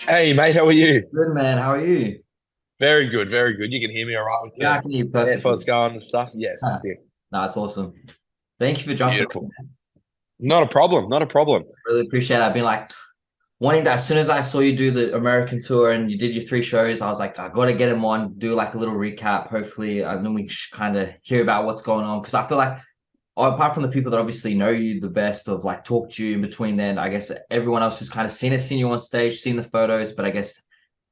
Hey mate, how are you? Good man, how are you? Very good, very good. You can hear me all right with Yeah, the I can hear you perfectly. AirPods going and stuff? Yes, Huh. yeah. No, it's awesome. Thank you for jumping on. Beautiful. Not a problem, not a problem. Really appreciate it. I've been like wanting that as soon as I saw you do the American tour and you did your three shows, I was like, I gotta get him on, do like a little recap, hopefully, and then we kind of hear about what's going on. Because I feel like apart from the people that obviously know you the best of like talk to you in between then, I guess everyone else who's kind of seen you on stage, seen the photos, but I guess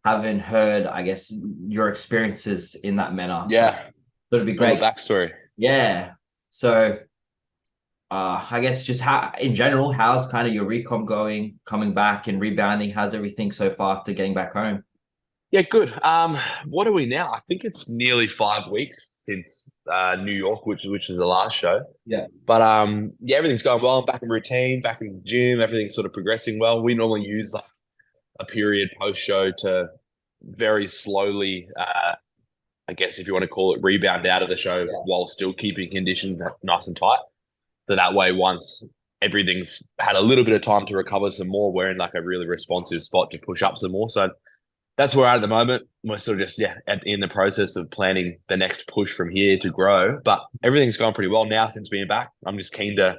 haven't heard, I guess, your experiences in that manner. So Yeah, it'd be all the great. backstory. Yeah. So I guess just how in general, how's kind of your recom going, coming back and rebounding? How's everything so far after getting back home? Yeah, good. What are we now? I think it's nearly 5 weeks since New York, which is the last show. Yeah. But yeah, everything's going well. I'm back in routine, back in the gym, everything's sort of progressing well. We normally use like a period post show to very slowly I guess if you want to call it, rebound out of the show Yeah. while still keeping conditions nice and tight. So that way, once everything's had a little bit of time to recover some more, we're in like a really responsive spot to push up some more. So that's where we're at the moment. We're sort of just, yeah, in the process of planning the next push from here to grow. But everything's gone pretty well now since being back. I'm just keen to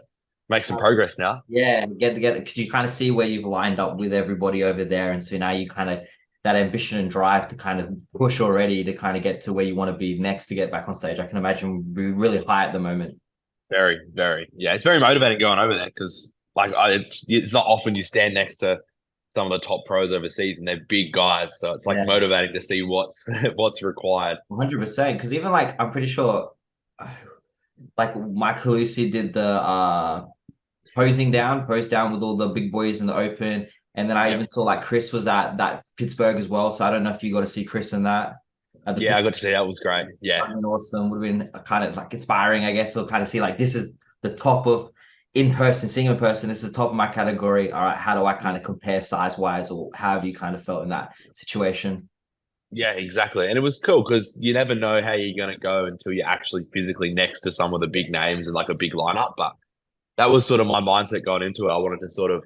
make some progress now. Yeah, get because you kind of see where you've lined up with everybody over there, and so now you kind of that ambition and drive to kind of push already to kind of get to where you want to be next to get back on stage. I can imagine be really high at the moment. Very, very. Yeah, it's very motivating going over there because like it's not often you stand next to some of the top pros overseas and they're big guys. So it's like Yeah, motivating to see what's what's required. 100%. Because even like I'm pretty sure, like Mike Lucy did the posed down with all the big boys in the open. And then I even Yep. saw like Chris was at that Pittsburgh as well. So I don't know if you got to see Chris in that at the Yeah, I got Pittsburgh. to see that was great. Yeah. Would have been awesome. Would have been kind of like inspiring, I guess. So kind of see like this is the top of in person, seeing in person. This is the top of my category. All right, how do I kind of compare size wise, or how have you kind of felt in that situation? Yeah, exactly. And it was cool because you never know how you're going to go until you're actually physically next to some of the big names and like a big lineup. But that was sort of my mindset going into it. I wanted to sort of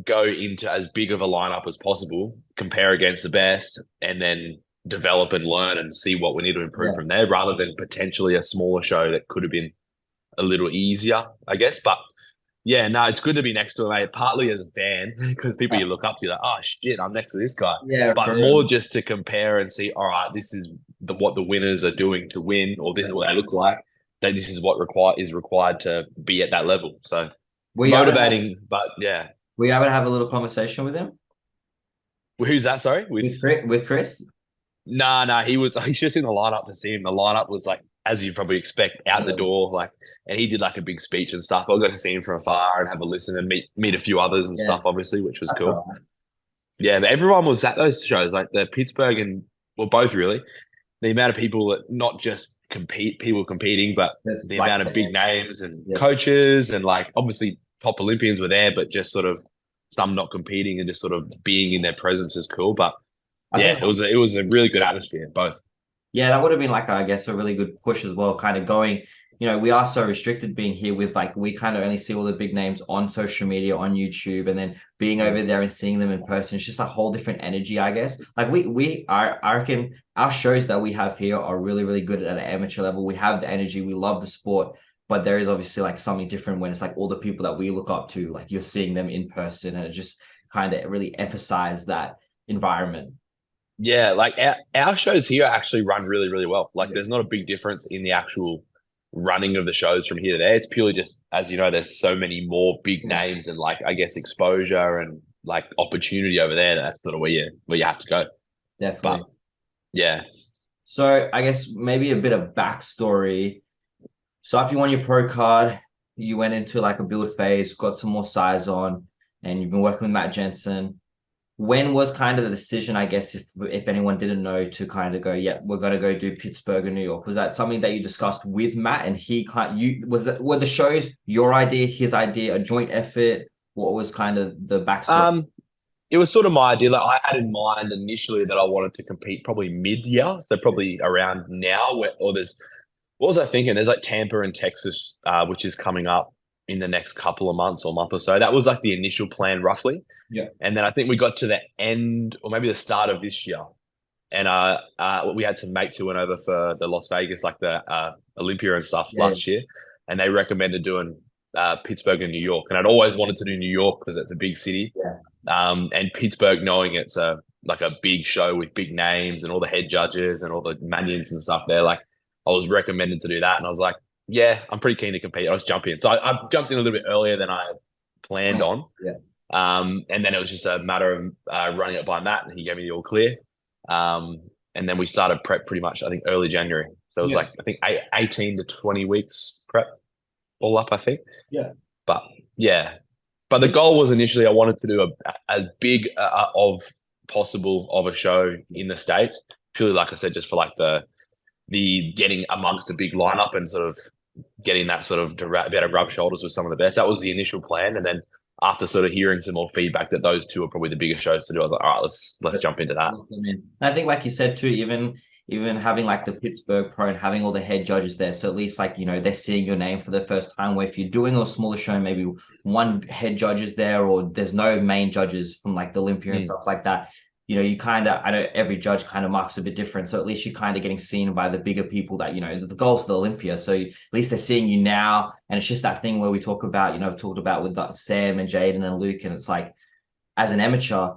go into as big of a lineup as possible, compare against the best, and then develop and learn and see what we need to improve Yeah, from there rather than potentially a smaller show that could have been a little easier, I guess. But yeah, no, it's good to be next to him, mate. Partly as a fan, because people you look up to, you're like, oh shit, I'm next to this guy. yeah, But bro. more just to compare and see, all right, this is what the winners are doing to win, or this is what they look like. That this is what required to be at that level. So Were you able to have motivating, but yeah. were you able to have a little conversation with him? Who's that? Sorry, with With Chris? With Chris? nah. He's just in the lineup to see him. The lineup was like, as you probably expect, out the Yeah, door. Like, and he did like a big speech and stuff. I got to see him from afar and have a listen and meet a few others and yeah, stuff, obviously, which was that's all cool. right. Yeah, but everyone was at those shows, like the Pittsburgh and well, both really. The amount of people that not just people competing, but That's the like amount of big fans. names and Yeah, coaches and like obviously top Olympians were there, but just sort of some not competing and just sort of being in their presence is cool. But I yeah, think it was a really good atmosphere, both. yeah, that would have been like I guess a really good push as well. Kind of going, we are so restricted being here with like we kind of only see all the big names on social media, on YouTube, and then being Mm. over there and seeing them in person. It's just a whole different energy, I guess. Like I reckon our shows that we have here are really really good at an amateur level. We have the energy, we love the sport, but there is obviously like something different when it's like all the people that we look up to, like you're seeing them in person, and it just kind of really emphasize that environment. Yeah, like our shows here actually run really, really well. Like Yeah. there's not a big difference in the actual running of the shows from here to there. It's purely just, as you know, there's so many more big Yeah, names and like I guess exposure and like opportunity over there. That's sort of where you have to go. But definitely. yeah. So I guess maybe a bit of backstory. So after you won your pro card, you went into like a build phase, got some more size on, and you've been working with Matt Jensen. When was kind of the decision, I guess, if anyone didn't know, to kind of go, yeah, we're gonna go do Pittsburgh and New York? Was that something that you discussed with Matt and he kind you was that were the shows your idea, his idea, a joint effort? What was kind of the backstory? Um, it was sort of my idea. Like I had in mind initially that I wanted to compete probably mid-year, so probably around now. Or there's what was I thinking? There's like Tampa and Texas, which is coming up. in the next couple of months or month or so. That was like the initial plan, roughly. Yeah. And then I think we got to the end or maybe the start of this year, and we had some mates who went over for the Las Vegas, like the Olympia and stuff Yeah. last year, and they recommended doing Pittsburgh and New York. And I'd always wanted to do New York because it's a big city. Yeah. And Pittsburgh, knowing it's a like a big show with big names and all the head judges and all the manions and stuff there, like I was recommended to do that, and I was like, yeah, I'm pretty keen to compete. I was jumping in, so I jumped in a little bit earlier than I planned on. Yeah. And then it was just a matter of running it by Matt, and he gave me the all clear. And then we started prep pretty much, I think, early January. So it was like, I think 18 to 20 weeks prep all up, I think. Yeah. But yeah, but the goal was initially I wanted to do as big of possible of a show in the States, purely, like I said, just for like the getting amongst a big lineup and sort of getting that sort of to better rub shoulders with some of the best. That was the initial plan. And then after sort of hearing some more feedback that those two are probably the biggest shows to do, I was like, all right, let's jump into that. And I think, like you said too, even having like the Pittsburgh Pro and having all the head judges there, so at least like, you know, they're seeing your name for the first time, where if you're doing a smaller show, maybe one head judge is there or there's no main judges from like the Olympia and stuff like that, you know, you kind of, I know every judge kind of marks a bit different, so at least you're kind of getting seen by the bigger people that, you know, the goals of the Olympia, so at least they're seeing you now. And it's just that thing where we talk about, you know, I've talked about with Sam and Jaden and Luke, and it's like, as an amateur,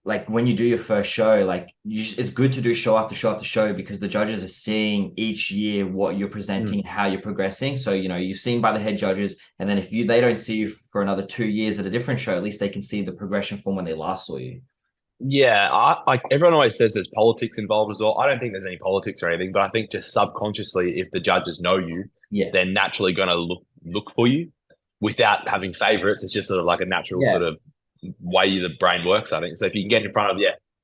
like when you do your first show, like it's good to do show after show after show, because the judges are seeing each year what you're presenting, how you're progressing. So, you know, you're seen by the head judges, and then if they don't see you for another 2 years at a different show, at least they can see the progression from when they last saw you. Yeah, like everyone always says there's politics involved as well. I don't think there's any politics or anything, but I think just subconsciously, if the judges know you, they're naturally going to look for you without having favorites. It's just sort of like a natural sort of way the brain works, I think. So if you can get in front of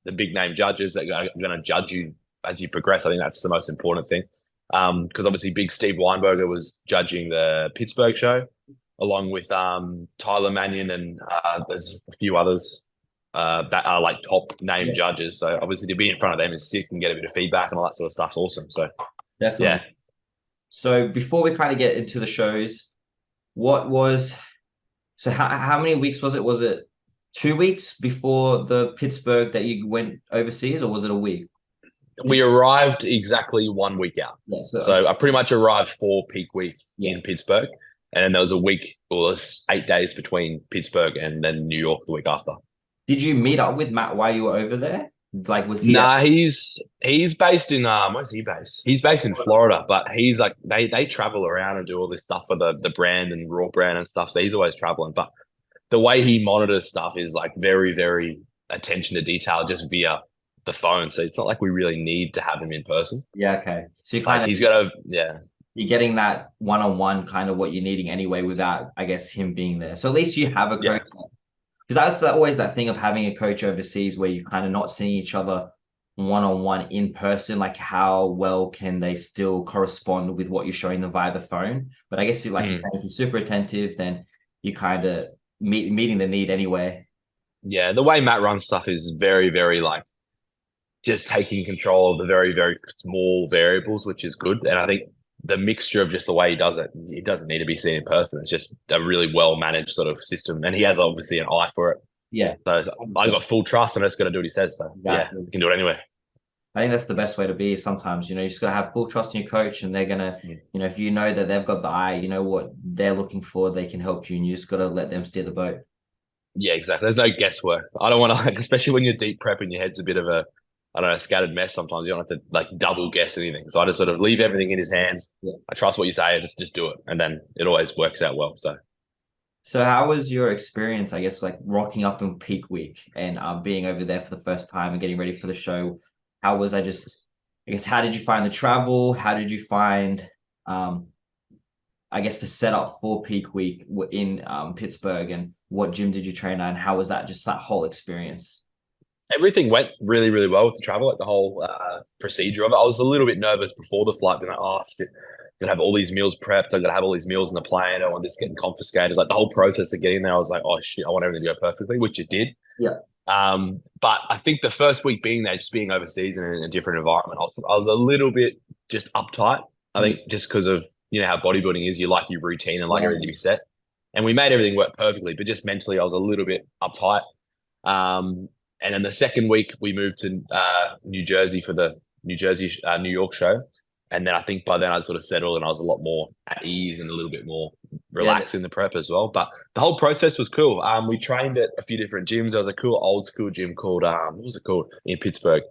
the big name judges that are going to judge you as you progress, I think that's the most important thing. Because obviously big Steve Weinberger was judging the Pittsburgh show along with Tyler Mannion, and there's a few others that are like top name judges. So obviously to be in front of them is sick and get a bit of feedback and all that sort of stuff's awesome. So definitely. So before we kind of get into the shows, how many weeks was it? Was it 2 weeks before the Pittsburgh that you went overseas, or was it a week? We arrived exactly 1 week out. Yeah, so I pretty much arrived for peak week in Pittsburgh. And then there was a week, or 8 days between Pittsburgh and then New York the week after. Did you meet up with Matt while you were over there? Like, was he? Nah, he's based in where's he based? He's based in Florida, but he's like they travel around and do all this stuff for the brand and Raw brand and stuff. So he's always traveling. But the way he monitors stuff is like very, very attention to detail just via the phone. So it's not like we really need to have him in person. Yeah, okay. So you he's got you're getting that one-on-one kind of what you're needing anyway without, I guess, him being there. So at least you have a coach. Because that's always that thing of having a coach overseas where you're kind of not seeing each other one-on-one in person. Like, how well can they still correspond with what you're showing them via the phone? But I guess, like you're saying, if you're super attentive, then you kind of meeting the need anyway. Yeah, the way Matt runs stuff is very, very like just taking control of the very, very small variables, which is good. And I think the mixture of just the way he does it, he doesn't need to be seen in person. It's just a really well managed sort of system, and he has obviously an eye for it. Yeah. So I got full trust, and I'm just going to do what he says. So we can do it anyway. I think that's the best way to be. Sometimes, you know, you just got to have full trust in your coach, and they're gonna, you know, if you know that they've got the eye, you know what they're looking for, they can help you, and you just got to let them steer the boat. Yeah, exactly. There's no guesswork. I don't want to, like, especially when you're deep prep and your head's a bit of a, I don't know, scattered mess sometimes. You don't have to like double guess anything. So I just sort of leave everything in his hands. Yeah. I trust what you say. Just do it. And then it always works out well. So how was your experience, I guess, like rocking up in peak week and being over there for the first time and getting ready for the show? How was I guess, how did you find the travel? How did you find, I guess, the setup for peak week in Pittsburgh, and what gym did you train at? And how was that whole experience? Everything went really, really well with the travel, like the whole procedure of it. I was a little bit nervous before the flight, being like, oh, shit, I'm going to have all these meals prepped. I'm going to have all these meals in the plane. I don't want this getting confiscated. Like the whole process of getting there, I was like, oh, shit, I want everything to go perfectly, which it did. Yeah. But I think the first week being there, just being overseas and in a different environment, I was a little bit just uptight. I think just because of, you know, how bodybuilding is, you like your routine and like everything to be set. and we made everything work perfectly. But just mentally, I was a little bit uptight. And then the second week, we moved to New Jersey for the New York show. And then I think by then I'd sort of settled and I was a lot more at ease and a little bit more Yeah. relaxed in the prep as well. But the whole process was cool. We trained at a few different gyms. There was a cool old school gym called what was it called in Pittsburgh?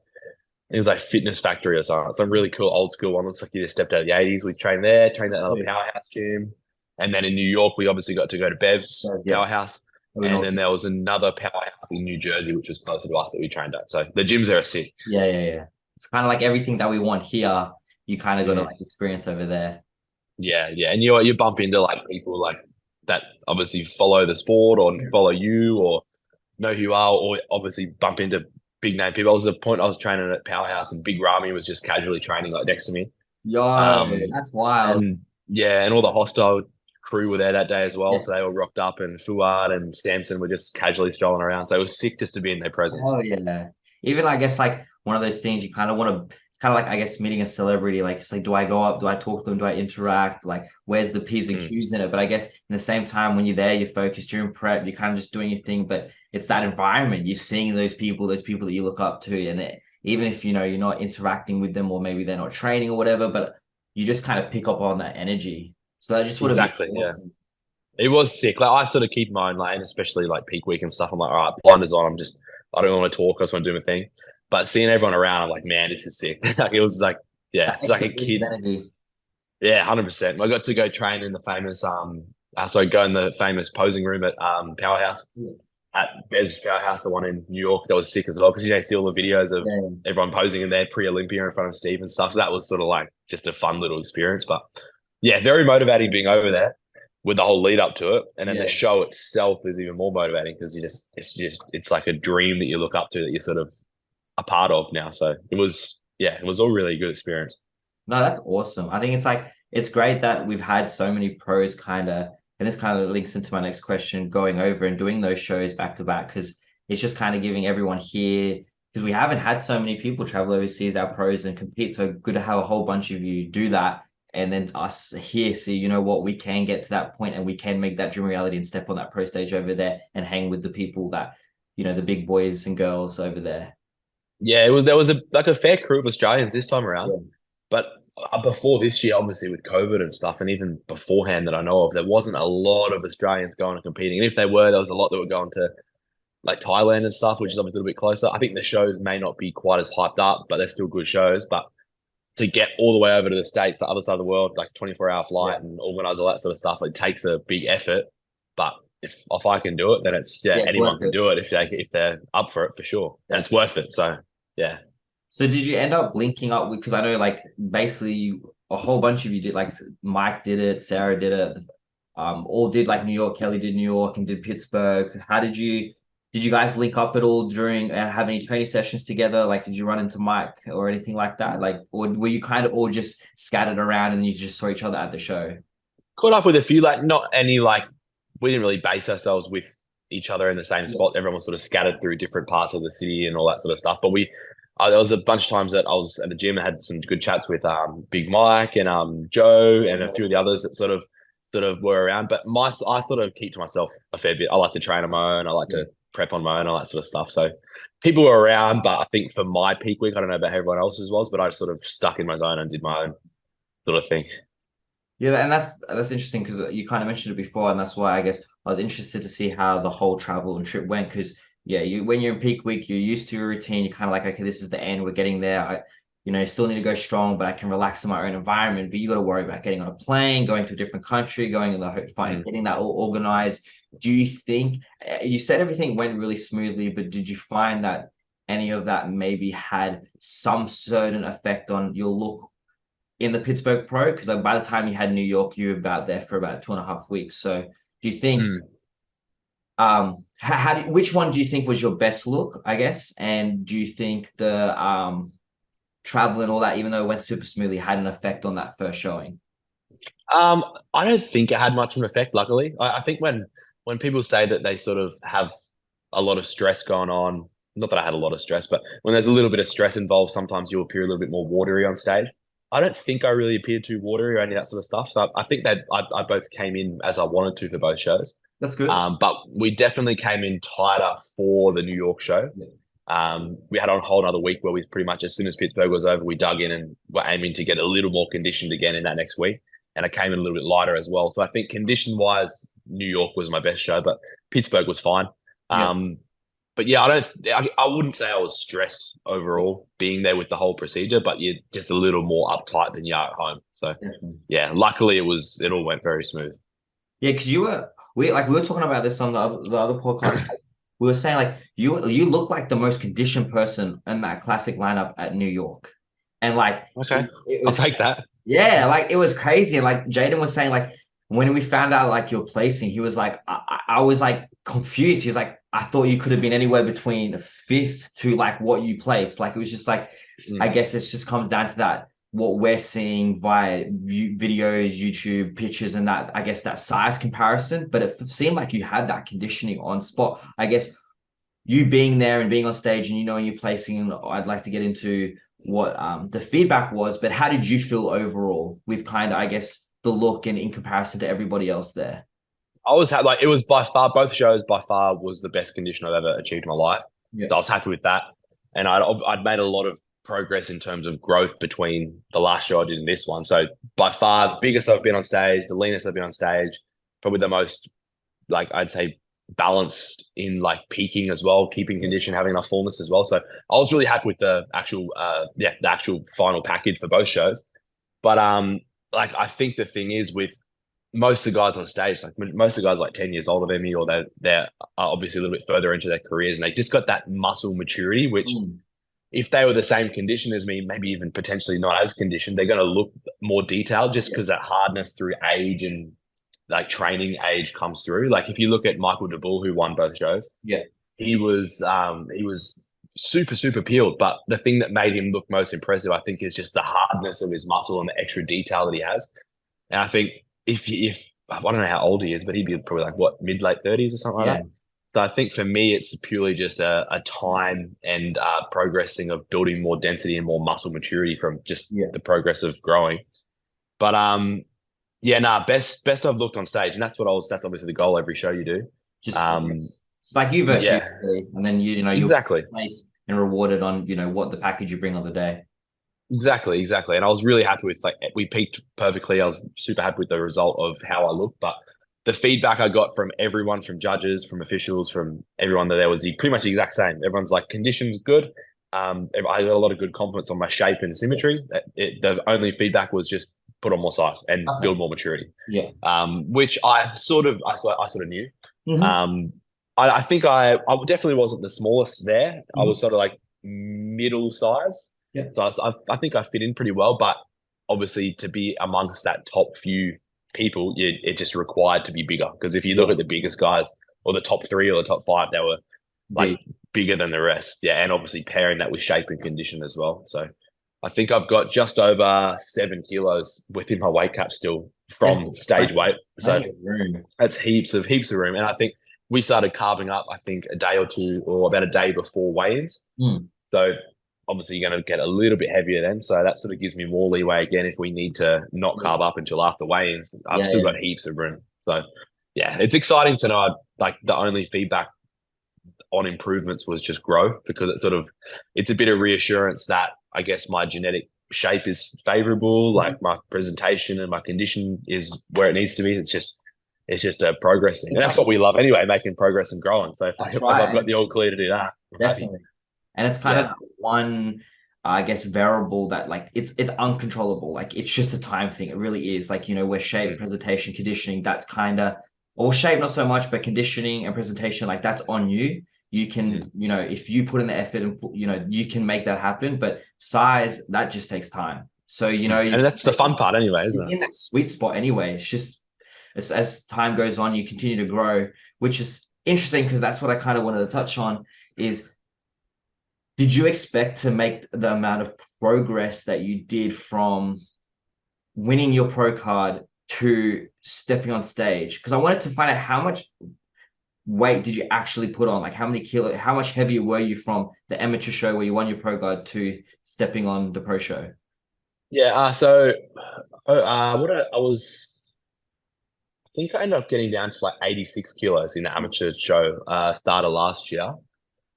It was like Fitness Factory or something. Some really cool old school one. Looks like you just stepped out of the 80s. We trained there, trained at another powerhouse gym. And then in New York, we obviously got to go to Bev's powerhouse. And then there was another powerhouse in New Jersey, which was closer to us that we trained at. So the gyms there are sick. Yeah. It's kind of like everything that we want here, you kind of got to like experience over there. Yeah. And you bump into like people like that obviously follow the sport or follow you or know who you are, or obviously bump into big name people. There was a point I was training at Powerhouse and Big Ramy was just casually training like next to me. That's wild. And all the hostile crew were there that day as well. So they all rocked up, and Fuad and Samson were just casually strolling around. So it was sick just to be in their presence. Oh yeah. Even I guess like one of those things you kind of want to, it's kind of like I guess meeting a celebrity. Like it's like, do I go up? Do I talk to them? Do I interact? Like where's the P's and Q's in it? But I guess in the same time when you're there, you're focused, you're in prep, you're kind of just doing your thing. But it's that environment. You're seeing those people that you look up to, and even if you know you're not interacting with them, or maybe they're not training or whatever, but you just kind of pick up on that energy. So that just would have been awesome. It was sick. Like I sort of keep my own lane, especially like peak week and stuff. I'm like, all right, blinders on. I don't want to talk. I just want to do my thing. But seeing everyone around, I'm like, man, this is sick. Like it was like, yeah, it's like a kid. Energy. Yeah, 100%. I got to go train in the famous go in the famous posing room at Powerhouse. At Bev's Powerhouse, the one in New York, that was sick as well, because you see all the videos of everyone posing in there pre-Olympia in front of Steve and stuff. So that was sort of like just a fun little experience. But yeah, very motivating being over there with the whole lead up to it. And then the show itself is even more motivating because it's like a dream that you look up to that you're sort of a part of now. So it was all really good experience. No, that's awesome. I think it's great that we've had so many pros and this kind of links into my next question, going over and doing those shows back to back, because it's just kind of giving everyone here, because we haven't had so many people travel overseas, our pros, and compete. So good to have a whole bunch of you do that. And then us here see, you know what, we can get to that point and we can make that dream reality and step on that pro stage over there and hang with the people that, you know, the big boys and girls over there. Yeah, there was a fair crew of Australians this time around. But before this year, obviously with COVID and stuff, and even beforehand that I know of, there wasn't a lot of Australians going and competing. And if they were, there was a lot that were going to like Thailand and stuff, which is obviously a little bit closer. I think the shows may not be quite as hyped up, but they're still good shows. But to get all the way over to the States, the other side of the world, like 24-hour flight and organize all that sort of stuff, it takes a big effort. But if I can do it, then it's anyone can do it if they're up for it for sure. And it's worth it. So yeah. So did you end up linking up with, because I know like basically a whole bunch of you did, like Mike did it, Sarah did it, all did like New York, Kelly did New York and did Pittsburgh. How did you guys link up at all during have any training sessions together? Like did you run into Mike or anything like that? Like, or were you kind of all just scattered around and you just saw each other at the show? Caught up with a few, like not any, like we didn't really base ourselves with each other in the same spot. Everyone was sort of scattered through different parts of the city and all that sort of stuff. But there was a bunch of times that I was at the gym and had some good chats with Big Mike and Joe and a few of the others that sort of were around. But I sort of keep to myself a fair bit. I like to train on my own. I like to prep on my own, all that sort of stuff. So people were around, but I think for my peak week, I don't know about how everyone else's was, but I just sort of stuck in my zone and did my own sort of thing. Yeah, and that's interesting because you kind of mentioned it before, and that's why I guess I was interested to see how the whole travel and trip went. Because when you're in peak week, you're used to your routine. You're kind of like, okay, this is the end. We're getting there. Still need to go strong, but I can relax in my own environment. But you got to worry about getting on a plane, going to a different country, going in the hotel, getting that all organized. Do you think you said everything went really smoothly, but did you find that any of that maybe had some certain effect on your look in the Pittsburgh Pro? Because by the time you had New York, you were about there for about 2.5 weeks. So do you think which one do you think was your best look, I guess? And do you think the travel and all that, even though it went super smoothly, had an effect on that first showing? I don't think it had much of an effect, luckily. I think when people say that they sort of have a lot of stress going on, not that I had a lot of stress, but when there's a little bit of stress involved, sometimes you'll appear a little bit more watery on stage. I don't think I really appeared too watery or any of that sort of stuff. So I think that I both came in as I wanted to for both shows. That's good. But we definitely came in tighter for the New York show. Yeah. We had a whole another week where we pretty much, as soon as Pittsburgh was over, we dug in and were aiming to get a little more conditioned again in that next week. And I came in a little bit lighter as well. So I think condition wise, New York was my best show, but Pittsburgh was fine. Yeah. But yeah, I wouldn't say I was stressed overall being there with the whole procedure, but you're just a little more uptight than you are at home. So Definitely. yeah, luckily it all went very smooth. Yeah, because we were talking about this on the other podcast. We were saying like you look like the most conditioned person in that classic lineup at New York, and like Okay, it I'll was, take that. yeah, like it was crazy. And like Jaden was saying, like when we found out like your placing, he was like, I was like confused. He was like, I thought you could have been anywhere between fifth to like what you placed. Like it was just like, I guess it just comes down to that. What we're seeing via videos, YouTube pictures, and that, I guess, that size comparison. But it seemed like you had that conditioning on spot. I guess you being there and being on stage and your placing, I'd like to get into what the feedback was, but how did you feel overall with kind of, I guess, the look and in comparison to everybody else there? I was like, it was by far, both shows by far was the best condition I've ever achieved in my life. Yeah. So I was happy with that. And I'd made a lot of progress in terms of growth between the last show I did and this one. So by far the biggest I've been on stage, the leanest I've been on stage, probably the most, like, I'd say balanced in like peaking as well, keeping condition, having enough fullness as well. So I was really happy with the actual the actual final package for both shows. But like I think the thing is with most of the guys on stage, like most of the guys like 10 years older than me, or they're obviously a little bit further into their careers, and they just got that muscle maturity, which if they were the same condition as me, maybe even potentially not as conditioned, they're going to look more detailed just because that hardness through age and like training age comes through. Like if you look at Michael DeBull, who won both shows, he was super peeled. But the thing that made him look most impressive, I think, is just the hardness of his muscle and the extra detail that he has. And I think if I don't know how old he is, but he'd be probably like what, mid late 30s or something like that. So I think for me, it's purely just a time and progressing of building more density and more muscle maturity from just the progress of growing. But best I've looked on stage, and that's obviously the goal every show you do. Just it's like you versus you, really. And then you're exactly placed and rewarded on what the package you bring on the day. Exactly. And I was really happy with, like, we peaked perfectly. I was super happy with the result of how I looked, but the feedback I got from everyone, from judges, from officials, from everyone that there was pretty much the exact same. Everyone's like, condition's good. I got a lot of good compliments on my shape and symmetry. The only feedback was just put on more size and build more maturity. Which I sort of knew. I think I definitely wasn't the smallest there. I was sort of like middle size. So I think I fit in pretty well, but obviously to be amongst that top few people, it just required to be bigger. Because if you look at the biggest guys, or the top three or the top five, they were like bigger than the rest. Yeah, and obviously pairing that with shape and condition as well. So I think I've got just over 7 kilos within my weight cap still from stage weight. So that's heaps of room. And I think we started carving up, I think, a day or two, or about a day before weigh-ins. So obviously you're going to get a little bit heavier then. So that sort of gives me more leeway again if we need to not carb up until after weigh-ins. I've still got heaps of room. So yeah, it's exciting to know, like, the only feedback on improvements was just growth, because it's a bit of reassurance that I guess my genetic shape is favorable, like my presentation and my condition is where it needs to be. It's just a progressing. And that's what we love anyway, making progress and growing. So if I've got the all clear to do that. Definitely. And it's kind of that one, I guess, variable that, like, it's uncontrollable. Like, it's just a time thing. It really is. Like, where shape, presentation, conditioning, that's kind of, or shape not so much, but conditioning and presentation, like, that's on you. You can, if you put in the effort and you can make that happen. But size, that just takes time. So, and that's the fun part anyway, isn't it? In that sweet spot anyway. It's just, as time goes on, you continue to grow, which is interesting, because that's what I kind of wanted to touch on is, did you expect to make the amount of progress that you did from winning your pro card to stepping on stage? Because I wanted to find out how much weight did you actually put on? Like, how many kilos, how much heavier were you from the amateur show where you won your pro card to stepping on the pro show? Yeah. So, I was, I think I ended up getting down to like 86 kilos in the amateur show, started last year.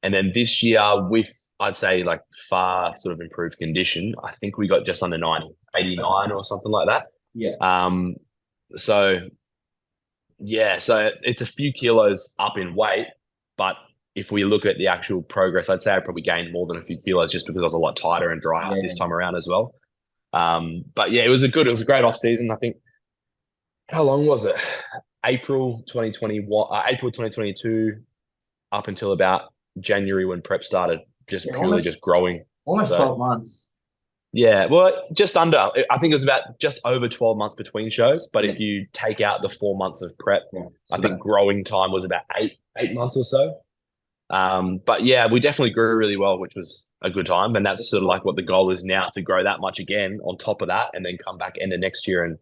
And then this year, with I'd say like far sort of improved condition, I think we got just under 90, 89 or something like that. Yeah. Um, so yeah, so it's a few kilos up in weight, but if we look at the actual progress, I'd say I probably gained more than a few kilos just because I was a lot tighter and drier this Yeah. time around as well. But yeah, it was a great off season. I think how long was it? April 2021, April 2022 up until about January when prep started, just Yeah, purely just growing. almost So 12 months. yeah, well, just under. I think it was about just over 12 months between shows. But Yeah. if you take out the 4 months of prep, Yeah. I So think about growing time was about eight months or so. But yeah, we definitely grew really well, which was a good time. And that's sort of like what the goal is now, to grow that much again on top of that, and then come back end of next year and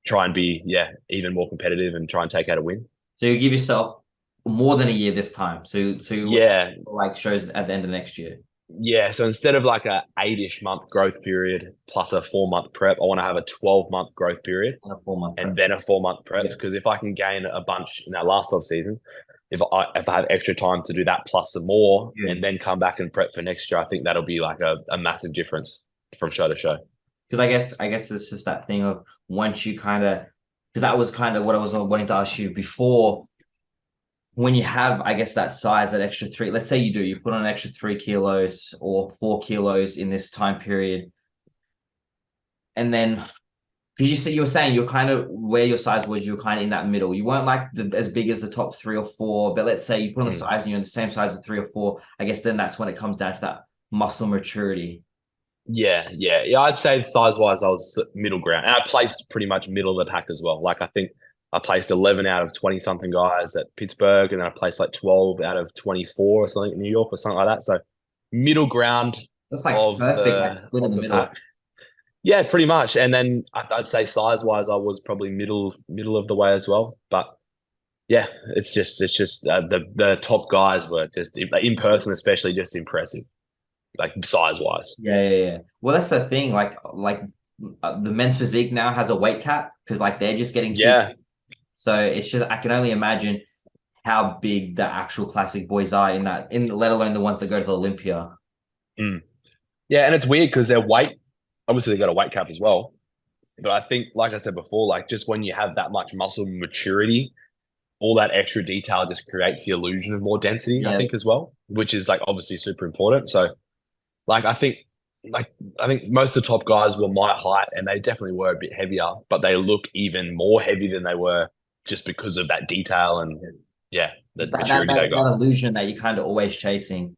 try and be, yeah, even more competitive and try and take out a win. so you give yourself more than a year this time. So you Yeah, like shows at the end of next year. yeah. So instead of like a 8-ish month growth period plus a 4 month prep, I want to have a 12-month growth period And a 4 month and prep. then a 4 month prep. Yeah. Because if I can gain a bunch in that last off season, if I have extra time to do that plus some more Yeah. and then come back and prep for next year, I think that'll be like a massive difference from show to show. Because I guess it's just that thing of once you kind of, because that was kind of what I was wanting to ask you before. When you have, I guess, that size, that extra three, let's say you put on an extra 3 kilos or 4 kilos in this time period, and then because you were saying you're kind of where your size was, you're kind of in that middle. You weren't like as big as the top 3 or 4, but let's say you put on the Mm. size and you're in the same size as 3 or 4. I guess then that's when it comes down to that muscle maturity. Yeah, yeah, yeah. I'd say size wise, I was middle ground, and I placed pretty much middle of the pack as well. Like I think I placed 11 out of 20 something guys at Pittsburgh, and then I placed like 12 out of 24 or something in New York or something like that. So middle ground That's like of perfect, like split in the the middle. pack. Yeah, pretty much. And then I'd say size wise, I was probably middle of the way as well. But yeah, it's just the top guys were just in person, especially just impressive, like size wise. Yeah, yeah, yeah. Well, that's the thing. Like the men's physique now has a weight cap because like they're just getting too. Yeah, So it's just I can only imagine how big the actual classic boys are in that, in let alone the ones that go to the Olympia. mm. Yeah, and it's weird because their weight, obviously they got a weight cap as well. But I think, like I said before, like just when you have that much muscle maturity, all that extra detail just creates the illusion of more density, I Yeah, think, as well, which is like obviously super important. So like like I think most of the top guys were my height and they definitely were a bit heavier, but they look even more heavy than they were just because of that detail and yeah, the it's maturity they that got. illusion that you're kind of always chasing.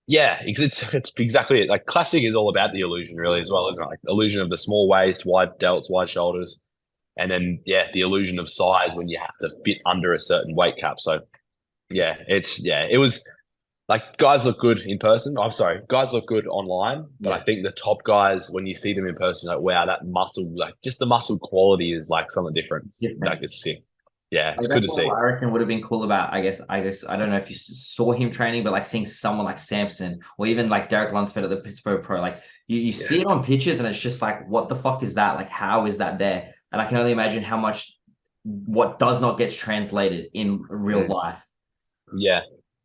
Yeah, it's exactly it. Like classic is all about the illusion, really, as well, isn't it? Like illusion of the small waist, wide delts, wide shoulders, and then yeah, the illusion of size when you have to fit under a certain weight cap. So yeah, it was like guys look good in person. I'm sorry, guys look good online, but I Yeah, think the top guys, when you see them in person, like wow, that muscle, like just the muscle quality is like something different. Like different. it's sick. Yeah, it's Like good that's to what see. I reckon would have been cool about. I guess I don't know if you saw him training, but like seeing someone like Samson or even like Derek Lunsford at the Pittsburgh Pro, like you Yeah. see it on pictures and it's just like, what the fuck is that? Like, how is that there? And I can only imagine how much what does not get translated in real Mm. life. Yeah.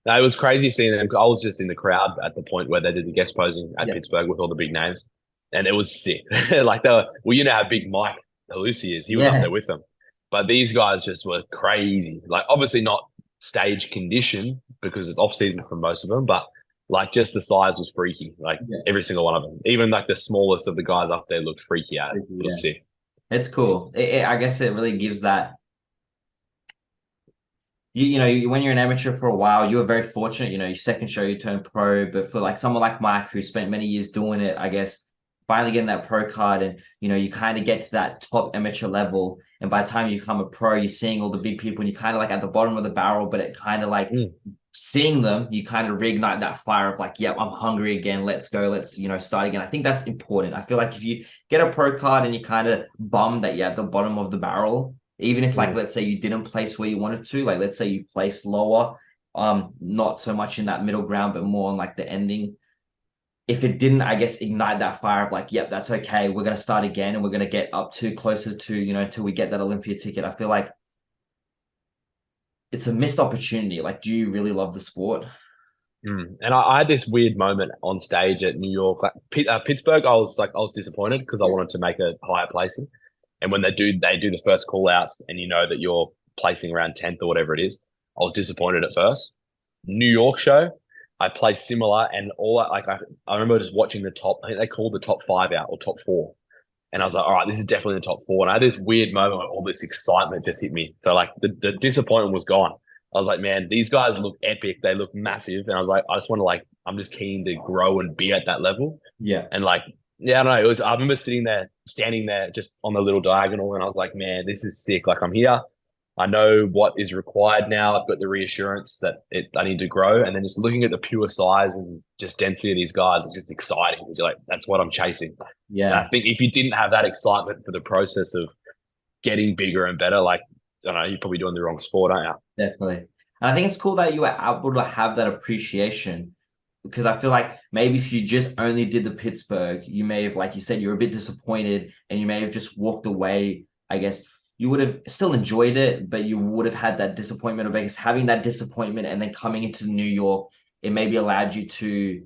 No, it was crazy seeing them. I was just in the crowd at the point where they did the guest posing at Yeah, Pittsburgh with all the big names. And it was sick. Like they were, well, you know how big Mike Lucy is. He was up yeah, there with them. But these guys just were crazy. Like obviously not stage condition because it's off season for most of them, but like just the size was freaky. Like yeah, every single one of them. Even like the smallest of the guys up there looked freaky out. It yeah. was sick. It's cool. I guess it really gives that. When you're an amateur for a while, you were very fortunate. Your second show you turned pro, but for like someone like Mike who spent many years doing it, I guess finally getting that pro card and you kind of get to that top amateur level. And by the time you become a pro, you're seeing all the big people and you're kind of like at the bottom of the barrel, but it kind of like Mm. seeing them, you kind of reignite that fire of like, yep, I'm hungry again. Let's go. Let's, start again. I think that's important. I feel like if you get a pro card and you kind of bummed that you're at the bottom of the barrel, even if like, Mm. let's say you didn't place where you wanted to, like, let's say you placed lower, not so much in that middle ground, but more on like the ending. if it didn't, I guess, ignite that fire of like, yep, that's okay. We're going to start again and we're going to get up to closer to, till we get that Olympia ticket. I feel like it's a missed opportunity. Like, do you really love the sport? And I had this weird moment on stage at New York, like Pittsburgh. I was disappointed because I wanted to make a higher placing. And when they do the first call outs, and you know that you're placing around 10th or whatever it is. I was disappointed at first. New York show, I placed similar, and all that. Like I remember just watching the top. I think they called the top 5 out or top 4, and I was like, all right, this is definitely the top 4. And I had this weird moment where all this excitement just hit me. So like the disappointment was gone. I was like, man, these guys look epic. They look massive. And I was like, I just want to like, I'm just keen to grow and be at that level. Yeah. And like, yeah, I don't know. I remember standing there just on the little diagonal, and I was like, man, this is sick. Like I'm here. I know what is required now. I've got the reassurance that I need to grow. And then just looking at the pure size and just density of these guys is just exciting. Because you're like, that's what I'm chasing. And Yeah, I think if you didn't have that excitement for the process of getting bigger and better, like, I don't know, you're probably doing the wrong sport, aren't you? definitely. And I think it's cool that you were able to have that appreciation because I feel like maybe if you just only did the Pittsburgh, you may have, like you said, you're a bit disappointed and you may have just walked away. I guess you would have still enjoyed it, but you would have had that disappointment of, I guess, having that disappointment and then coming into New York, it maybe allowed you to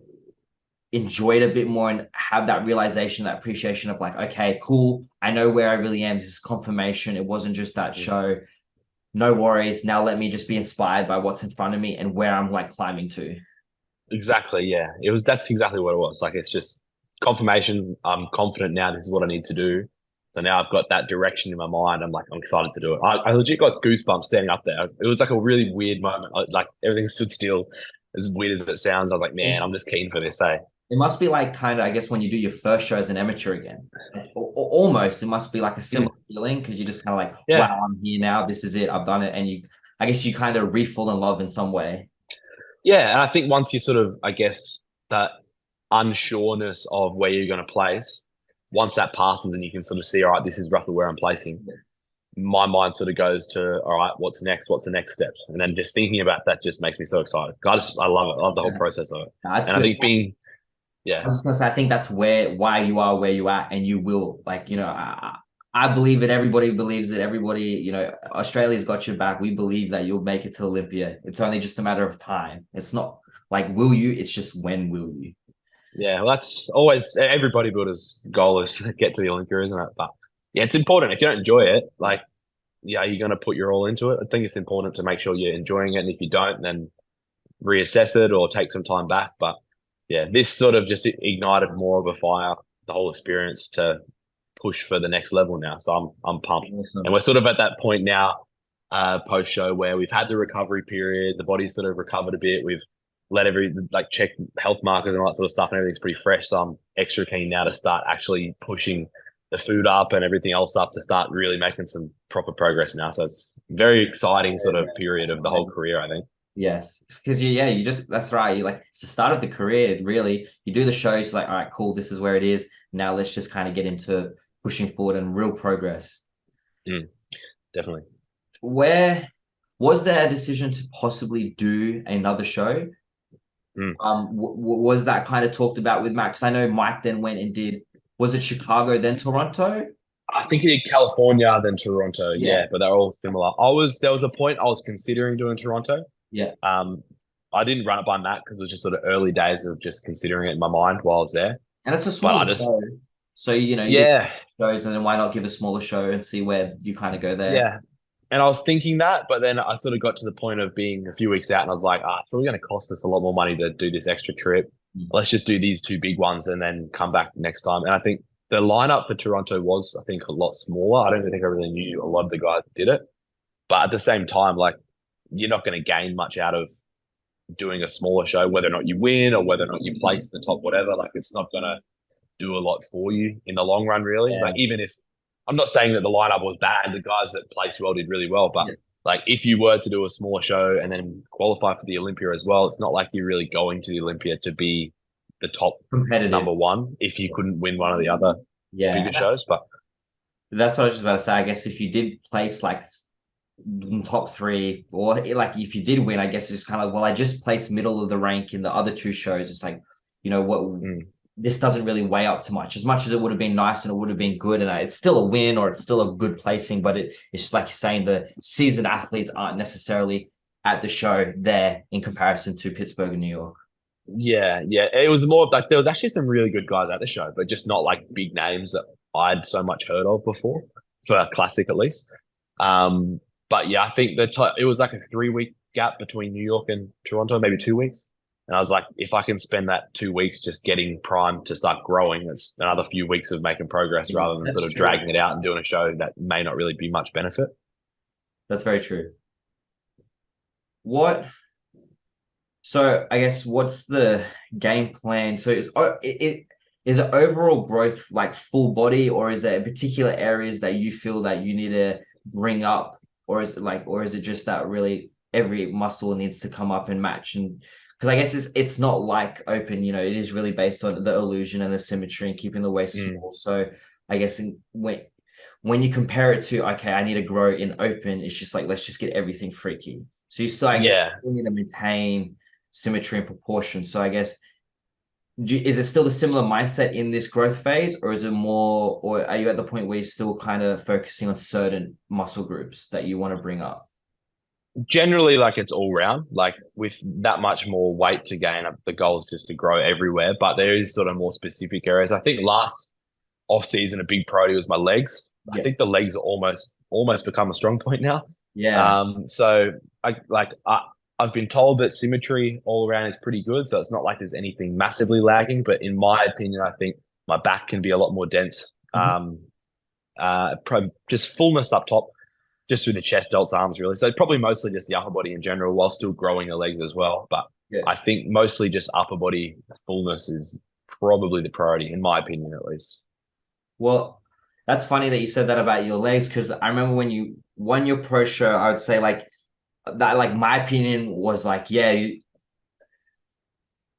enjoy it a bit more and have that realization, that appreciation of like, okay, cool. I know where I really am. This is confirmation. It wasn't just that show. No worries. Now let me just be inspired by what's in front of me and where I'm like climbing to. Exactly. Yeah. That's exactly what it was. Like, it's just confirmation. I'm confident now. This is what I need to do. So now I've got that direction in my mind. I'm like, I'm excited to do it. I legit got goosebumps standing up there. It was like a really weird moment. Like everything stood still, as weird as it sounds. I was like, man, I'm just keen for this, eh? It must be like kind of, I guess, when you do your first show as an amateur again. Like, almost, it must be like a Mm. similar feeling because you're just kind of like, Yeah. wow, I'm here now. This is it. I've done it. And I guess you kind of re-fall in love in some way. Yeah. And I think once you sort of, I guess, that unsureness of where you're going to place, once that passes and you can sort of see, all right, this is roughly where I'm placing, my mind sort of goes to, all right, what's next? What's the next step? And then just thinking about that just makes me so excited. I love it. I love the whole Yeah. process of it. That's And I good. think I yeah, was just gonna say, I think that's why you are where you are, and you will. Like, I believe it. Everybody believes it. Everybody, Australia's got your back. We believe that you'll make it to Olympia. It's only just a matter of time. It's not like will you. It's just when will you. yeah. Well, that's always every bodybuilder's goal is to get to the Olympia, isn't it? But yeah, it's important. If you don't enjoy it, like, yeah, you're going to put your all into it. I think it's important to make sure you're enjoying it. And if you don't, then reassess it or take some time back. But yeah, this sort of just ignited more of a fire, the whole experience to push for the next level now. So I'm pumped. And Awesome. we're sort of at that point now, post show where we've had the recovery period, the body's sort of recovered a bit. We've let check health markers and all that sort of stuff, and everything's pretty fresh. So I'm extra keen now to start actually pushing the food up and everything else up to start really making some proper progress now. So it's very exciting sort of period of the whole career, I think. Yes, because you just that's right. You like it's the start of the career, really. You do the shows, like, all right, cool, this is where it is. Now let's just kind of get into pushing forward and real progress. Mm, definitely. Where was there a decision to possibly do another show? Mm. Was that kind of talked about with Max? I know Mike then went and did, was it Chicago, then Toronto? I think he did California, then Toronto. Yeah, Yeah, but they're all similar. There was a point I was considering doing Toronto. yeah. Um, I didn't run it by Matt because it was just sort of early days of just considering it in my mind while I was there. And it's a But smaller I just, show. So, you did yeah, shows, and then why not give a smaller show and see where you kind of go there? yeah. And I was thinking that, but then I sort of got to the point of being a few weeks out and I was like, it's probably going to cost us a lot more money to do this extra trip. Mm. Let's just do these two big ones and then come back next time. And I think the lineup for Toronto was, I think, a lot smaller. I don't think I really knew a lot of the guys that did it. But at the same time, like, you're not going to gain much out of doing a smaller show, whether or not you win or whether or not you place the top, whatever. Like, it's not going to do a lot for you in the long run, really. Yeah. Like, even if I'm not saying that the lineup was bad, the guys that placed well did really well, but Yeah. like, if you were to do a smaller show and then qualify for the Olympia as well, it's not like you're really going to the Olympia to be the top Competitive. number one if you couldn't win one of the other Yeah. bigger shows. But That's what I was just about to say. I guess if you did place like top three, or like if you did win, I guess it's just kind of, well, I just placed middle of the rank in the other two shows. It's like what Mm. this doesn't really weigh up too much as it would have been nice and it would have been good. And it's still a win or it's still a good placing, but it's just like you're saying, the seasoned athletes aren't necessarily at the show there in comparison to Pittsburgh and New York. Yeah, yeah. It was more of like there was actually some really good guys at the show, but just not like big names that I'd so much heard of before for a classic at least. But yeah, I think it was like a 3 week gap between New York and Toronto, maybe 2 weeks. And I was like, if I can spend that 2 weeks just getting primed to start growing, it's another few weeks of making progress Yeah, rather than that's sort of true. dragging it out and doing a show that may not really be much benefit. That's very true. What So I guess what's the game plan? So is it overall growth like full body, or is there particular areas that you feel that you need to bring up, or is it just that really every muscle needs to come up and match? And because I guess it's not like open, it is really based on the illusion and the symmetry and keeping the waist Mm. small. So I guess when you compare it to, okay, I need to grow in open, it's just like let's just get everything freaky. So you still, I guess, Yeah, still need to maintain symmetry and proportion. So I guess, is it still the similar mindset in this growth phase, or is it more, or are you at the point where you're still kind of focusing on certain muscle groups that you want to bring up? generally like it's all round. Like with that much more weight to gain, the goal is just to grow everywhere. But there is sort of more specific areas. I think last off season, a big priority was my legs. I Yeah. think the legs are almost become a strong point now. Yeah. So I've been told that symmetry all around is pretty good. So it's not like there's anything massively lagging. But in my opinion, I think my back can be a lot more dense. Mhm. Just fullness up top, just through the chest, delts, arms, really. So probably mostly just the upper body in general, while still growing the legs as well. But Yeah. I think mostly just upper body fullness is probably the priority, in my opinion, at least. Well, that's funny that you said that about your legs, because I remember when you won your pro show, I would say like that, like my opinion was like, yeah,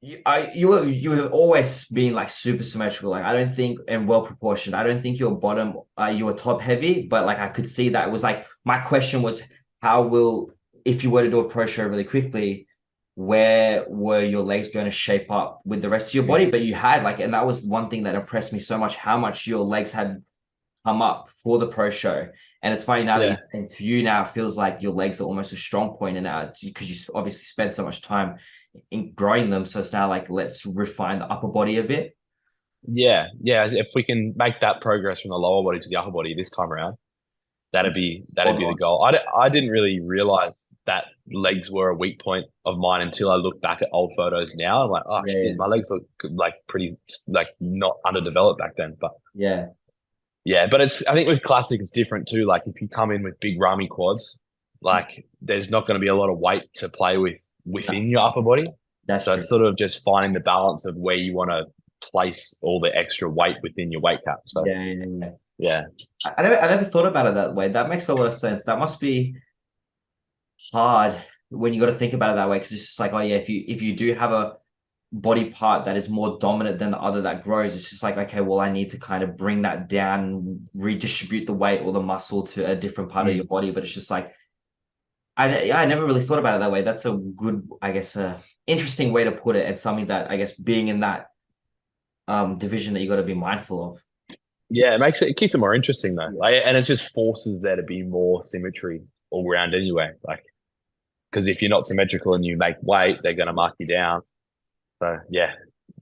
you have always been like super symmetrical. Like I don't think, and well proportioned. I don't think your bottom, you were top heavy, but like I could see that it was like my question was, how will, if you were to do a pro show really quickly, where were your legs going to shape up with the rest of your body? Mm. But you had like, and that was one thing that impressed me so much, how much your legs had come up for the pro show. And it's funny now that you're Yeah. saying, to you now, it feels like your legs are almost a strong point, and now because you obviously spend so much time in growing them. So it's now like, let's refine the upper body a bit. Yeah, yeah. If we can make that progress from the lower body to the upper body this time around, that'd Hold be the on. goal. I didn't really realize that legs were a weak point of mine until I look back at old photos now. I'm like, oh Yeah, shit, my legs look like pretty like not underdeveloped back then. But yeah, yeah, but I think with classic it's different too. Like if you come in with big rummy quads, like there's not going to be a lot of weight to play with no, within your upper body. that's So true. it's sort of just finding the balance of where you want to place all the extra weight within your weight cap. So Yeah, yeah, yeah. yeah. I never thought about it that way. That makes a lot of sense. That must be hard when you got to think about it that way, because it's just like, oh yeah, if you do have a body part that is more dominant than the other that grows, it's just like, okay, well, I need to kind of bring that down, redistribute the weight or the muscle to a different part of your Mm. body. But it's just like, I never really thought about it that way. That's a good, I guess, interesting way to put it, and something that I guess being in that division that you got to be mindful of. Yeah, it keeps it more interesting though. Yeah. Like, and it just forces there to be more symmetry all around anyway. Like, because if you're not symmetrical and you make weight, they're going to mark you down. So yeah,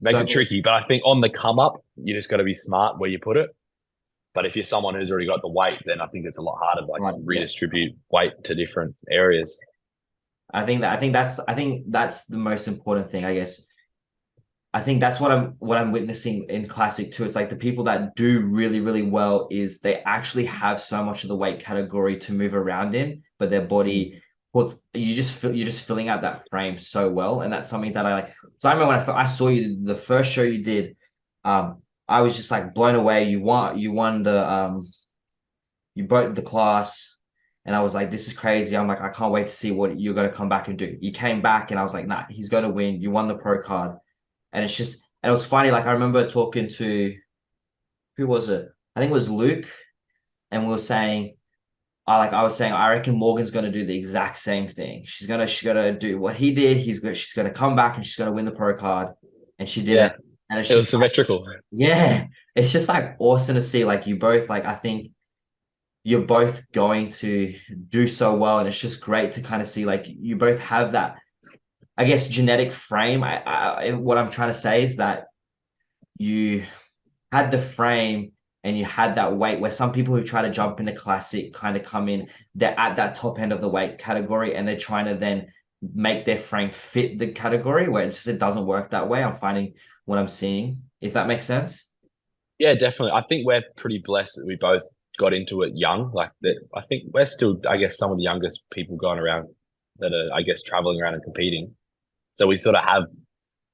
makes it So tricky. But I think on the come up, you just got to be smart where you put it. But if you're someone who's already got the weight, then I think it's a lot harder to like right, yeah. redistribute weight to different areas. I think that's the most important thing, I guess. I think that's what I'm witnessing in classic too. It's like the people that do really, really well is they actually have so much of the weight category to move around in, but their Mm. body puts you're just filling out that frame so well. And that's something that I like. So I remember when I saw you the first show you did, I was just like blown away. You won you broke the class, and I was like, this is crazy. I'm like, I can't wait to see what you're gonna come back and do. You came back and I was like, nah, he's gonna win. You won the pro card. And it's just, and it was funny. Like I remember talking to, who was it? I think it was Luke, and we were saying, I was saying, I reckon Morgan's gonna do the exact same thing. She's gonna do what he did. She's gonna come back and she's gonna win the pro card. and she did Yeah, it. And it's it was just like, symmetrical. yeah, it's just like awesome to see. Like you both, like I think you're both going to do so well, and it's just great to kind of see like you both have that, I guess, genetic frame. What I'm trying to say is that you had the frame and you had that weight where some people who try to jump into classic kind of come in, they're at that top end of the weight category and they're trying to then make their frame fit the category where it doesn't work that way. I'm finding what I'm seeing, if that makes sense. Yeah, definitely. I think we're pretty blessed that we both got into it young. Like that, I think we're still, I guess, some of the youngest people going around that are, I guess, traveling around and competing. So we sort of have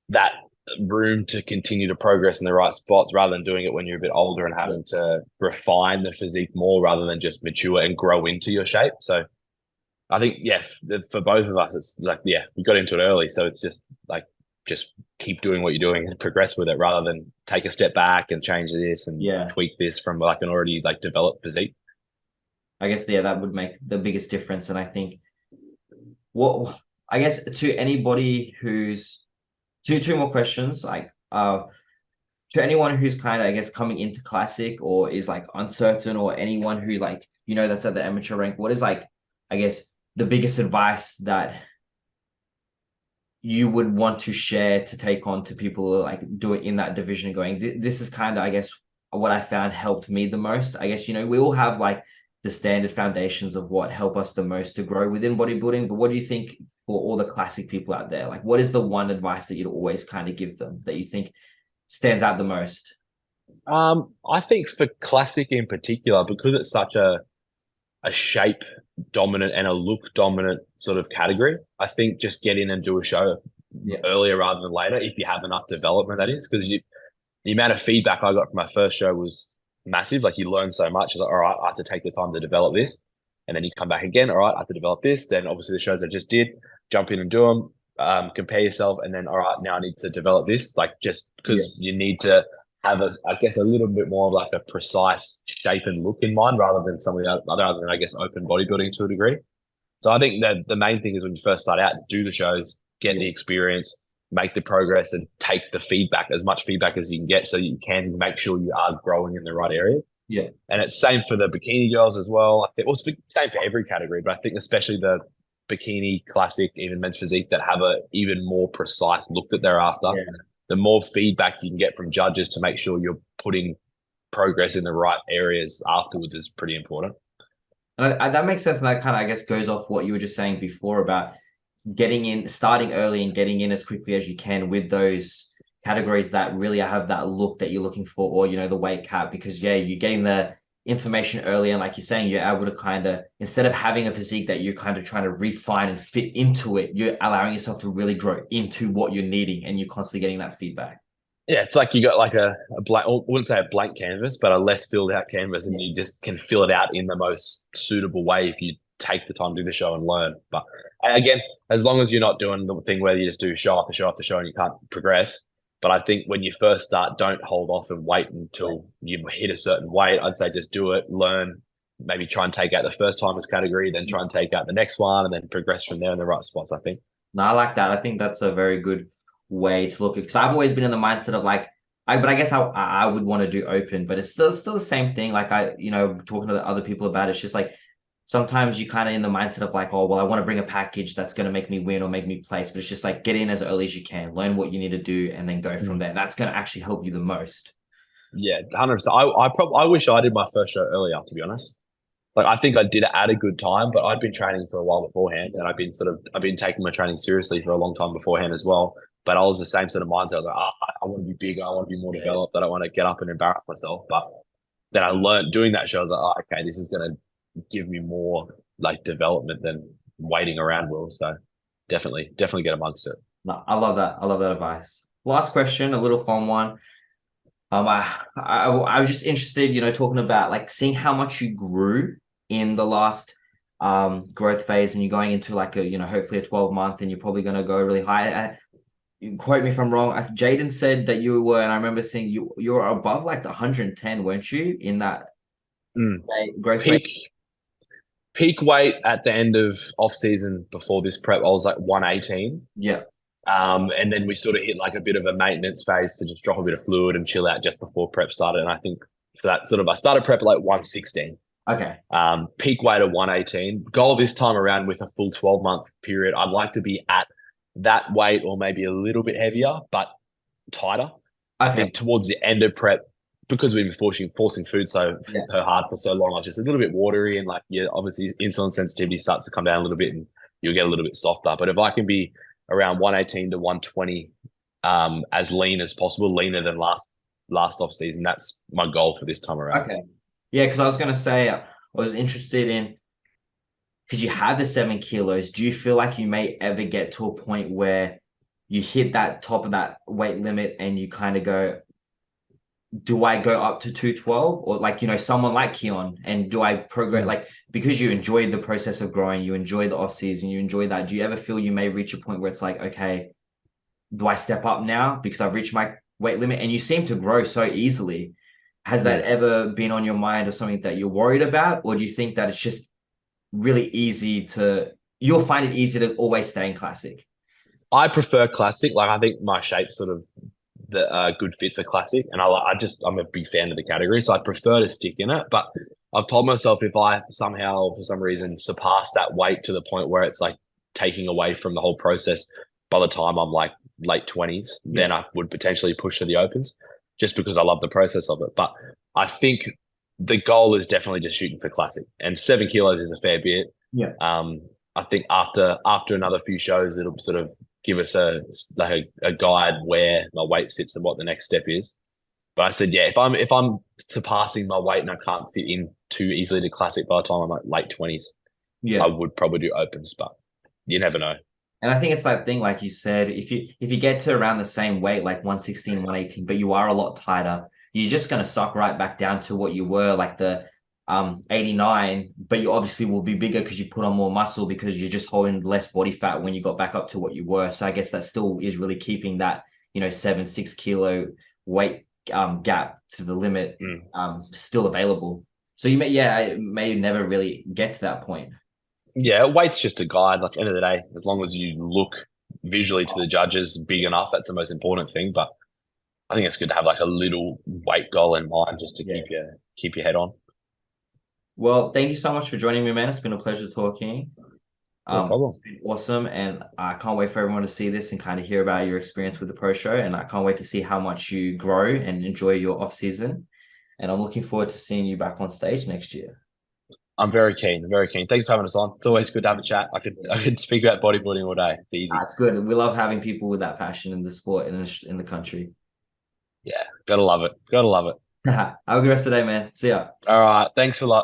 that room to continue to progress in the right spots rather than doing it when you're a bit older and having to refine the physique more rather than just mature and grow into your shape. So I think, yeah, for both of us, it's like, yeah, we got into it early. So it's just like, just keep doing what you're doing and progress with it rather than take a step back and change this and Yeah. tweak this from like an already like developed physique. I guess, yeah, that would make the biggest difference. And I think what, I guess to anybody who's, two more questions, like, to anyone who's kind of, I guess, coming into classic or is like uncertain, or anyone who like, that's at the amateur rank, what is like, I guess, the biggest advice that you would want to share to take on to people who like do it in that division going, this is kind of, I guess, what I found helped me the most. I guess, we all have like the standard foundations of what help us the most to grow within bodybuilding. But what do you think for all the classic people out there? Like, what is the one advice that you'd always kind of give them that you think stands out the most? I think for classic in particular, because it's such a shape dominant and a look dominant sort of category, I think just get in and do a show Yeah. earlier rather than later if you have enough development, that is, because the amount of feedback I got from my first show was massive. Like you learn so much. It's like, all right, I have to take the time to develop this. And then you come back again, all right, I have to develop this. Then obviously the shows I just did, jump in and do them, compare yourself. And then, all right, now I need to develop this. Like just because you need to have I guess, a little bit more of like a precise shape and look in mind rather than something other than, I guess, open bodybuilding to a degree. So I think that the main thing is when you first start out, do the shows, get the experience, make the progress, and take the feedback, as much feedback as you can get, so you can make sure you are growing in the right area. Yeah. And it's same for the bikini girls as well. Well, it's same for every category, but I think especially the bikini, classic, even men's physique that have a even more precise look that they're after. Yeah. The more feedback you can get from judges to make sure you're putting progress in the right areas afterwards is pretty important. And that makes sense. And that kind of, I guess, goes off what you were just saying before about getting in, starting early and getting in as quickly as you can with those categories that really have that look that you're looking for, or, the weight cap, because yeah, you're getting the information early. And like you're saying, you're able to kind of, instead of having a physique that you're kind of trying to refine and fit into it, you're allowing yourself to really grow into what you're needing, and you're constantly getting that feedback. Yeah, it's like you got like a blank, I wouldn't say a blank canvas, but a less filled out canvas, and you just can fill it out in the most suitable way if you take the time to do the show and learn. But again, as long as you're not doing the thing where you just do show after show after show and you can't progress. But I think when you first start, don't hold off and wait until you hit a certain weight. I'd say just do it, learn, maybe try and take out the first timers category, then try and take out the next one, and then progress from there in the right spots, I think. No, I like that. I think that's a very good way to look at, because I've always been in the mindset of like, but I guess I would want to do open, but it's still the same thing. Like talking to other people about it, it's just like sometimes you kind of in the mindset of like, oh, well, I want to bring a package that's going to make me win or make me place, but it's just like get in as early as you can, learn what you need to do, and then go from there. That's going to actually help you the most. Yeah, 100%. I wish I did my first show earlier, to be honest. Like I think I did it at a good time, but I'd been training for a while beforehand, and I've been taking my training seriously for a long time beforehand as well. But I was the same sort of mindset. I was like, I want to be bigger, I want to be more developed, I don't want to get up and embarrass myself. But then I learned doing that show. I was like, oh, okay, this is going to give me more like development than waiting around will. So definitely get amongst it. No, I love that. I love that advice. Last question, a little fun one. I was just interested, talking about like seeing how much you grew in the last growth phase, and you're going into like a, hopefully a 12-month, and you're probably going to go really high. Quote me if I'm wrong. Jaden said that you were, and I remember seeing you were above like the 110, weren't you, in that growth phase? Peak weight at the end of off season before this prep, I was like 118. Yeah. And then we sort of hit like a bit of a maintenance phase to just drop a bit of fluid and chill out just before prep started. And I think so that sort of, I started prep at like 116. Okay. Peak weight of 118. Goal this time around with a full 12-month period, I'd like to be at that weight or maybe a little bit heavier, but tighter. I Okay. think towards the end of prep, because we've been forcing food Yeah. so hard for so long, I was just a little bit watery and like, yeah, obviously insulin sensitivity starts to come down a little bit and you'll get a little bit softer. But if I can be around 118 to 120, as lean as possible, leaner than last off season, that's my goal for this time around. Okay. Yeah, because I was gonna say I was interested in because you have the 7 kilos. Do you feel like you may ever get to a point where you hit that top of that weight limit and you kind of go, do I go up to 212 or like, someone like Keon, and do I progress like because you enjoy the process of growing, you enjoy the off season, you enjoy that. Do you ever feel you may reach a point where it's like, okay, do I step up now because I've reached my weight limit? And you seem to grow so easily. Has that ever been on your mind or something that you're worried about? Or do you think that it's just really you'll find it easy to always stay in classic? I prefer classic. Like I think my shape's sort of the good fit for classic, and I'm a big fan of the category, so I prefer to stick in it. But I've told myself if I somehow for some reason surpass that weight to the point where it's like taking away from the whole process, by the time I'm like late 20s, then I would potentially push to the opens, just because I love the process of it. But I think the goal is definitely just shooting for classic, and 7 kilos is a fair bit. Yeah. I think after another few shows, it'll sort of give us a guide where my weight sits and what the next step is. But I said, yeah, if I'm surpassing my weight and I can't fit in too easily to classic by the time I'm like late 20s, Yeah. I would probably do opens, but you never know. And I think it's that thing, like you said, if you get to around the same weight, like 116, 118, but you are a lot tighter, you're just gonna suck right back down to what you were, like the 89, but you obviously will be bigger because you put on more muscle because you're just holding less body fat when you got back up to what you were. So I guess that still is really keeping that, 6 kilo weight gap to the limit still available. So it may never really get to that point. Yeah, weight's just a guide. Like end of the day, as long as you look visually to the judges big enough, that's the most important thing. But I think it's good to have like a little weight goal in mind just to keep your head on. Well, thank you so much for joining me, man. It's been a pleasure talking. No problem. It's been awesome, and I can't wait for everyone to see this and kind of hear about your experience with the pro show. And I can't wait to see how much you grow and enjoy your off season. And I'm looking forward to seeing you back on stage next year. I'm very keen, very keen. Thanks for having us on. It's always good to have a chat. I could speak about bodybuilding all day. It's easy. That's good. We love having people with that passion in the sport in the country. Yeah, gotta love it. Gotta love it. Have a good rest of the day, man. See ya. All right. Thanks a lot.